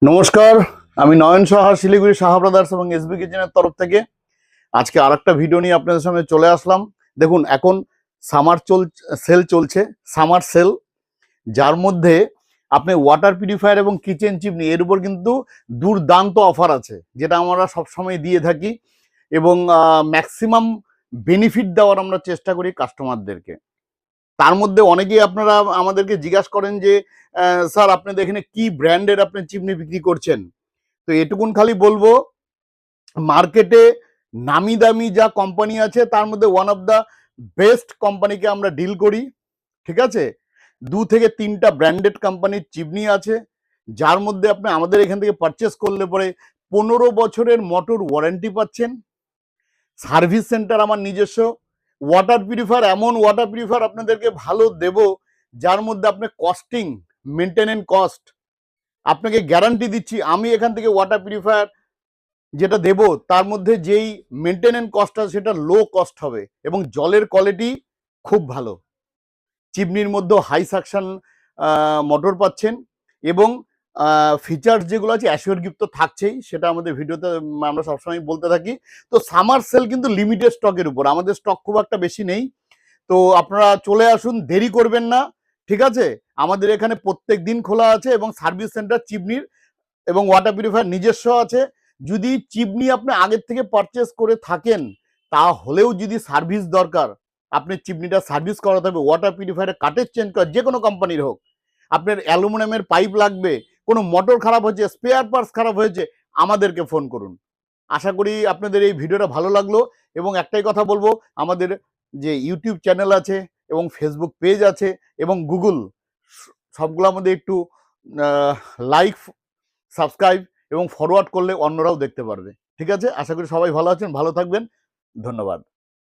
নমস্কার, আমি নয়ন সাহা, শিলিগুড়ি সাহা ব্রাদার্স এবং এসবি কিচেনের তরফ থেকে আজকে আরেকটা ভিডিও নিয়ে আপনাদের সামনে চলে আসলাম। দেখুন, এখন সেল চলছে, সামার সেল, যার মধ্যে আপনি ওয়াটার পিউরিফায়ার এবং কিচেন চিমনি এর উপর কিন্তু দুর্দান্ত অফার আছে, যেটা আমরা সবসময় দিয়ে থাকি এবং ম্যাক্সিমাম বেনিফিট দেওয়ার আমরা চেষ্টা করি কাস্টমারদেরকে। তার মধ্যে অনেকেই আপনারা আমাদেরকে জিজ্ঞাসা করেন যে স্যার, আপনাদের এখানে কি ব্র্যান্ডের আপনি চিমনি বিক্রি করছেন। তো এটুকুন খালি বলবো, মার্কেটে নামি দামি যা কোম্পানি আছে তার মধ্যে ওয়ান অফ দ্য বেস্ট কোম্পানিকে আমরা ডিল করি। ঠিক আছে, 2 থেকে 3টা ব্র্যান্ডেড কোম্পানির চিমনি আছে, যার মধ্যে আপনি আমাদের এখান থেকে পারচেস করলে পরে 15 বছরের মোটর ওয়ারেন্টি পাচ্ছেন। সার্ভিস সেন্টার আমার নিজস্ব। ওয়াটার পিউরিফায়ার, এমন ওয়াটার পিউরিফায়ার আপনাদেরকে ভালো দেব যার মধ্যে আপনি কস্টিং, মেনটেনেন্স কস্ট, আপনাকে গ্যারান্টি দিচ্ছি আমি এখান থেকে ওয়াটার পিউরিফায়ার যেটা দেব তার মধ্যে যেই মেনটেনেন্স কস্ট আছে সেটা লো কস্ট হবে এবং জলের কোয়ালিটি খুব ভালো। চিমনির মধ্যে হাই সাকশন মোটর পাচ্ছেন এবং ফিচার্স যেগুলো আছে অ্যাসিওর গিফট তো থাকছেই, সেটা আমাদের ভিডিওতে আমরা সবসময় বলতে থাকি। তো সামার সেল কিন্তু লিমিটেড স্টকের উপর, আমাদের স্টক খুব একটা বেশি নেই। তো আপনারা চলে আসুন, দেরি করবেন না। ঠিক আছে, আমাদের এখানে প্রত্যেক দিন খোলা আছে এবং সার্ভিস সেন্টার চিমনির এবং ওয়াটার পিউরিফায়ার নিজস্ব আছে। যদি চিমনি আপনি আগের থেকে পারচেস করে থাকেন, তাহলেও যদি সার্ভিস দরকার, আপনি চিমনিটা সার্ভিস করাতে হবে। ওয়াটার পিউরিফায়ারের কাটের চেঞ্জ করা, যে কোনো কোম্পানির হোক, আপনার অ্যালুমিনিয়ামের পাইপ লাগবে, কোনো মোটর খারাপ হয়েছে, স্পেয়ার পার্টস খারাপ হয়েছে, আমাদেরকে ফোন করুন। আশা করি আপনাদের এই ভিডিওটা ভালো লাগলো এবং একটাই কথা বলবো, আমাদের যে ইউটিউব চ্যানেল আছে এবং ফেসবুক পেজ আছে এবং গুগল, সবগুলোর মধ্যে একটু লাইক, সাবস্ক্রাইব এবং ফরওয়ার্ড করলে অন্যরাও দেখতে পারবে। ঠিক আছে, আশা করি সবাই ভালো আছেন, ভালো থাকবেন। ধন্যবাদ।